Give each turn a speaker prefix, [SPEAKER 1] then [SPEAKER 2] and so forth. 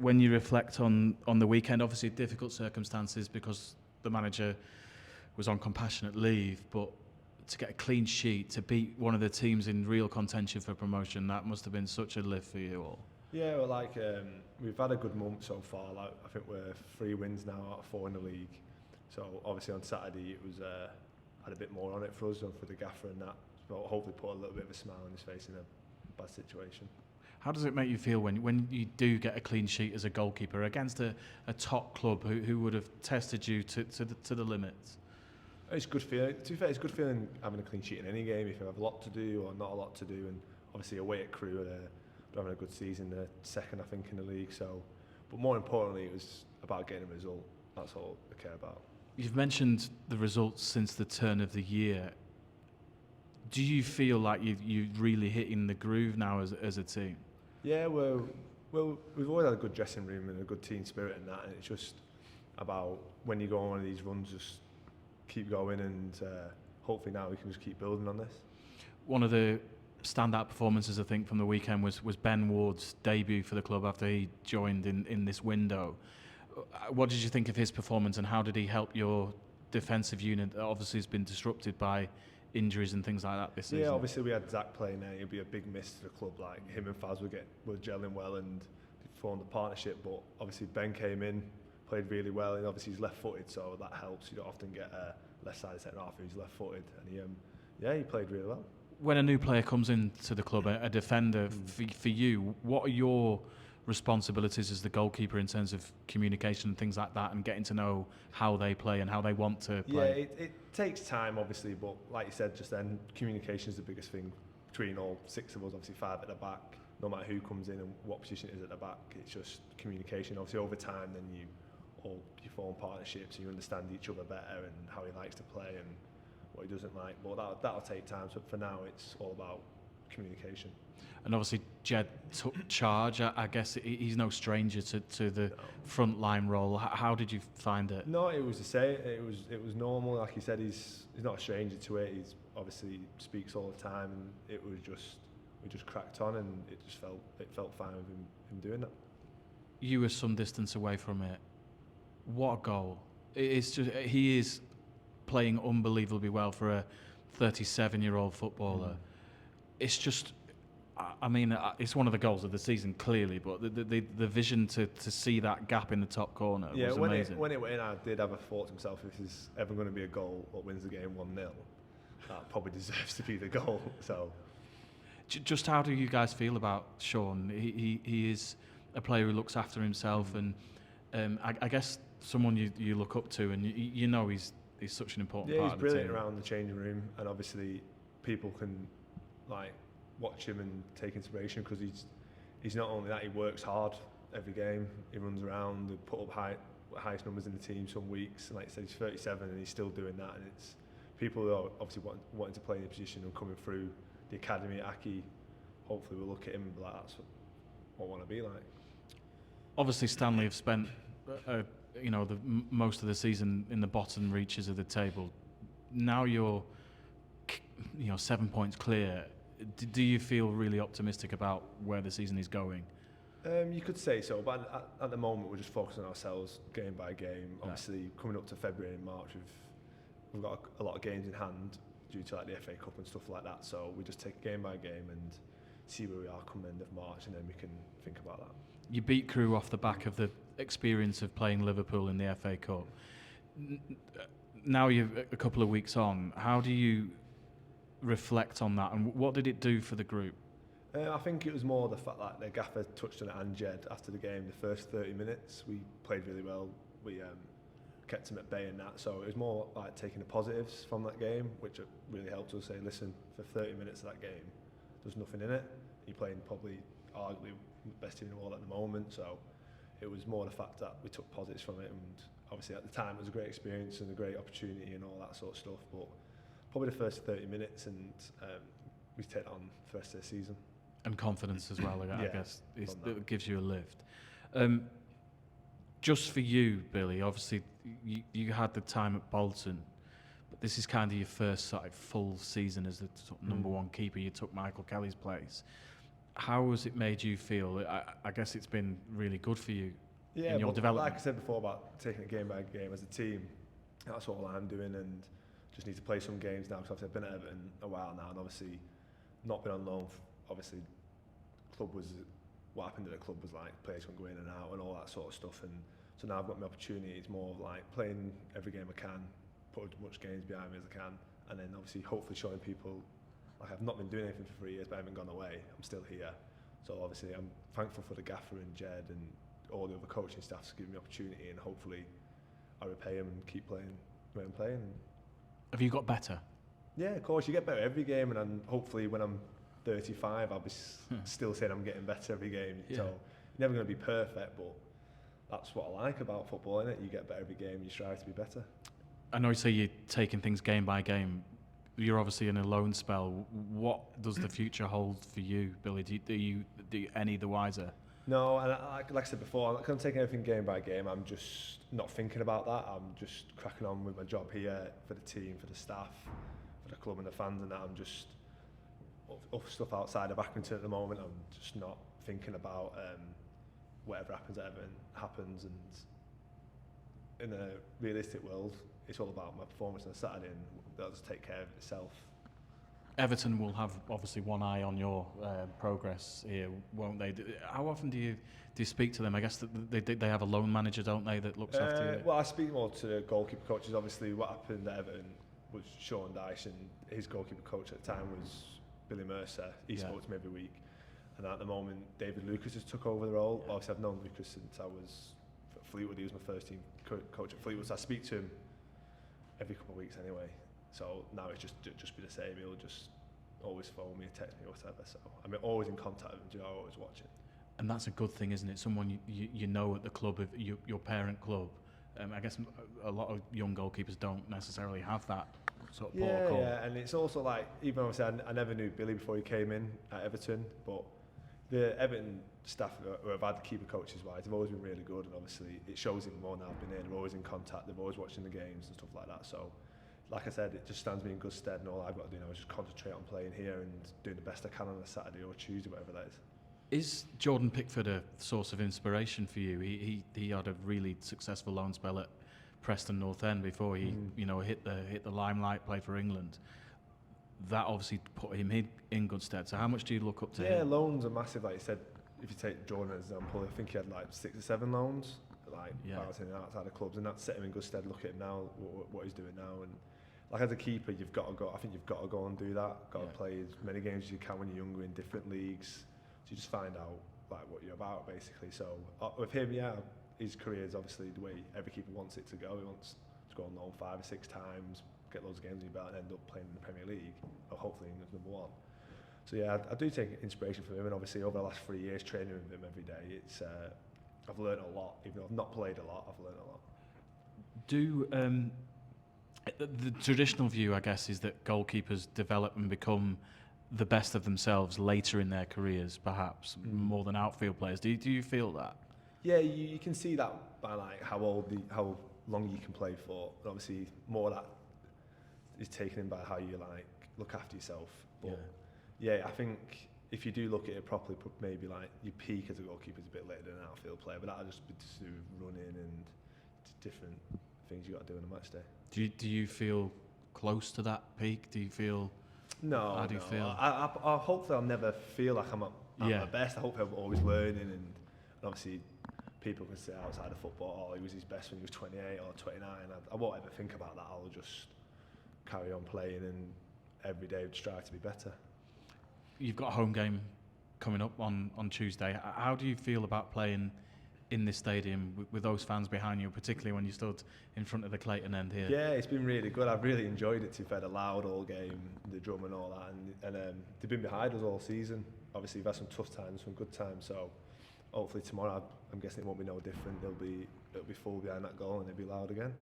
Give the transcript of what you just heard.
[SPEAKER 1] when you reflect on the weekend, obviously difficult circumstances because the manager was on compassionate leave, but to get a clean sheet, to beat one of the teams in real contention for promotion, that must have been such a lift for you all.
[SPEAKER 2] Yeah, well, we've had a good month so far. I think we're 3 wins now out of 4 in the league. So obviously on Saturday it was had a bit more on it for us and for the gaffer and that. But hopefully put a little bit of a smile on his face in a bad situation.
[SPEAKER 1] How does it make you feel when you do get a clean sheet as a goalkeeper against a top club who would have tested you to the limits?
[SPEAKER 2] It's good feeling. To be fair, it's good feeling having a clean sheet in any game if you have a lot to do or not a lot to do. And obviously away at Crewe, they're having a good season. They're second, I think, in the league. So, but more importantly, it was about getting a result. That's all I care about.
[SPEAKER 1] You've mentioned the results since the turn of the year. Do you feel like you're really hitting the groove now as a team?
[SPEAKER 2] Yeah, well, we've always had a good dressing room and a good team spirit and that, and it's just about when you go on one of these runs, just keep going, and hopefully now we can just keep building on this.
[SPEAKER 1] One of the standout performances, I think, from the weekend was Ben Ward's debut for the club after he joined in this window. What did you think of his performance, and how did he help your defensive unit that obviously has been disrupted by injuries and things like that this season?
[SPEAKER 2] Yeah, obviously we had Zach playing there. It'd be a big miss to the club. Like him and Faz were gelling well and formed a partnership. But obviously Ben came in, played really well, and obviously he's left-footed, so that helps. You don't often get a left-sided centre-half who's left-footed, and he played really well.
[SPEAKER 1] When a new player comes into the club, a defender, for you, what are your responsibilities as the goalkeeper in terms of communication and things like that, and getting to know how they play and how they want to play?
[SPEAKER 2] Yeah, it takes time, obviously, but like you said just then, communication is the biggest thing between all 6 of us, obviously 5 at the back. No matter who comes in and what position it is at the back, it's just communication. Obviously, over time, then you form partnerships and you understand each other better and how he likes to play and what he doesn't like. But that'll take time. So for now, it's all about communication.
[SPEAKER 1] And obviously, Jed took charge. I guess he's no stranger to the front line role. How did you find it?
[SPEAKER 2] No, it was the same. It was normal. Like he said, he's not a stranger to it. He's obviously speaks all the time, and we just cracked on, and it felt fine with him doing that.
[SPEAKER 1] You were some distance away from it. What a goal! It's just he is playing unbelievably well for a 37-year-old footballer. It's just, I mean, it's one of the goals of the season clearly, but the vision to see that gap in the top corner was amazing.
[SPEAKER 2] When it went in, I did have a thought to myself: if this is ever going to be a goal that wins the game 1-0, that probably deserves to be the goal. So,
[SPEAKER 1] just how do you guys feel about Sean? He is a player who looks after himself, and I guess someone you look up to, and you know he's such an important part of the team.
[SPEAKER 2] Yeah, he's brilliant around the changing room, and obviously people can watch him and take inspiration, because he's not only that, he works hard every game. He runs around, they put up highest numbers in the team some weeks, and like I said, he's 37 and he's still doing that, and it's people who are obviously wanting to play in the position and coming through the academy at Aki. Hopefully we'll look at him and be like, that's what I want to be like.
[SPEAKER 1] Obviously Stanley have spent most of the season in the bottom reaches of the table. Now you're 7 points clear. Do you feel really optimistic about where the season is going?
[SPEAKER 2] You could say so, but at the moment we're just focusing on ourselves game by game. Obviously, coming up to February and March, we've got a lot of games in hand due to the FA Cup and stuff like that. So we just take game by game and see where we are come end of March, and then we can think about that.
[SPEAKER 1] You beat Crewe off the back of the experience of playing Liverpool in the FA Cup. Now you're a couple of weeks on. How do you reflect on that, and what did it do for the group?
[SPEAKER 2] I think it was more the fact that the gaffer touched on it, and Jed, after the game, the first 30 minutes we played really well. We kept him at bay and that, so it was more like taking the positives from that game, which really helped us say, listen, for 30 minutes of that game there's nothing in it. You're playing probably arguably the best team in the world at the moment, so it was more the fact that we took positives from it, and obviously at the time it was a great experience and a great opportunity and all that sort of stuff, but probably the first 30 minutes, and we take that on the rest of the season.
[SPEAKER 1] And confidence as well, I guess, it gives you a lift. Just for you, Billy, obviously you had the time at Bolton, but this is kind of your first full season as the number one keeper. You took Michael Kelly's place. How has it made you feel? I guess it's been really good for you in your
[SPEAKER 2] but
[SPEAKER 1] development.
[SPEAKER 2] like I said before about taking it game by game as a team, that's all I'm doing, and just need to play some games now because obviously I've been at Everton a while now, and obviously not been on loan. Obviously, what happened at the club was like players can go in and out and all that sort of stuff, and so now I've got my opportunity. It's more of like playing every game I can, put as much games behind me as I can, and then obviously hopefully showing people like I've not been doing anything for 3 years, but I haven't gone away. I'm still here. So obviously I'm thankful for the gaffer and Jed and all the other coaching staff to give me opportunity, and hopefully I repay them and keep playing when I'm playing.
[SPEAKER 1] Have you got better?
[SPEAKER 2] Yeah, of course, you get better every game, and then hopefully when I'm 35, I'll be still saying I'm getting better every game.
[SPEAKER 1] Yeah.
[SPEAKER 2] So you're never going to be perfect, but that's what I like about football, isn't it? You get better every game, you strive to be better.
[SPEAKER 1] I know you say you're taking things game by game. You're obviously in a loan spell. What does the future hold for you, Billy? Do you any the wiser?
[SPEAKER 2] No, and like I said before, I'm taking everything game by game. I'm just not thinking about that. I'm just cracking on with my job here for the team, for the staff, for the club and the fans, and that. I'm just off stuff outside of Accrington at the moment. I'm just not thinking about whatever happens at Everton happens, and in a realistic world, it's all about my performance on Saturday, and that'll just take care of itself.
[SPEAKER 1] Everton will have obviously one eye on your progress here, won't they? How often do you speak to them? I guess that they have a loan manager, don't they, that looks after you?
[SPEAKER 2] Well, I speak more to the goalkeeper coaches. Obviously, what happened at Everton was Sean Dyche, and his goalkeeper coach at the time was Billy Mercer. He spoke to me every week. And at the moment, David Lucas has took over the role. Yeah. Obviously, I've known Lucas since I was at Fleetwood. He was my first team coach at Fleetwood, so I speak to him every couple of weeks anyway. So now it's just be the same. He'll just always phone me, text me, or whatever. So I'm always in contact with him. Always watching.
[SPEAKER 1] And that's a good thing, isn't it? Someone you know at the club, your parent club. I guess a lot of young goalkeepers don't necessarily have that sort of protocol.
[SPEAKER 2] Yeah, and it's also like, even obviously I never knew Billy before he came in at Everton, but the Everton staff who have had the keeper coaches wise, they've always been really good, and obviously it shows even more now I've been here. They're always in contact, they're always watching the games and stuff like that. So like I said, it just stands me in good stead, and all I've got to do now is just concentrate on playing here and doing the best I can on a Saturday or Tuesday, whatever that is. Is
[SPEAKER 1] Jordan Pickford a source of inspiration for you? He had a really successful loan spell at Preston North End before he hit the limelight, played for England. That obviously put him in good stead. So how much do you look up to him?
[SPEAKER 2] Yeah, loans are massive. Like you said, if you take Jordan as an example, I think he had like 6 or 7 loans, bouncing outside of clubs, and that set him in good stead. Look at him now, what he's doing now, and like as a keeper, you've got to go. I think you've got to go and do that. Got to play as many games as you can when you're younger in different leagues. So you just find out like what you're about, basically. So with him, his career is obviously the way every keeper wants it to go. He wants to go on loan 5 or 6 times, get loads of games in your belt, and end up playing in the Premier League, or hopefully England's #1. So yeah, I do take inspiration from him, and obviously over the last 3 years training with him every day, it's I've learned a lot. Even though I've not played a lot, I've learned a lot.
[SPEAKER 1] Do the traditional view, I guess, is that goalkeepers develop and become the best of themselves later in their careers, perhaps more than outfield players. Do you feel that?
[SPEAKER 2] Yeah, you can see that by like how long you can play for. And obviously, more of that is taken in by how you like look after yourself. But yeah, I think if you do look at it properly, maybe like your peak as a goalkeeper is a bit later than an outfield player, but that'll just be to do with running and different things you got to do on a match day.
[SPEAKER 1] Do you feel close to that peak? Do you feel?
[SPEAKER 2] No.
[SPEAKER 1] How do you feel?
[SPEAKER 2] I hopefully I'll never feel like I'm at my best. I hope I'm always learning, and obviously people can say outside of football, he was his best when he was 28 or 29. I won't ever think about that. I'll just carry on playing and every day strive to be better.
[SPEAKER 1] You've got a home game coming up on Tuesday. How do you feel about playing in this stadium with those fans behind you, particularly when you stood in front of the Clayton end here?
[SPEAKER 2] Yeah, it's been really good. I've really enjoyed it. To be fair, the loud all game, the drum and all that, and they've been behind us all season. Obviously, we've had some tough times, some good times. So hopefully tomorrow, I'm guessing it won't be no different. It'll be full behind that goal, and it'll be loud again.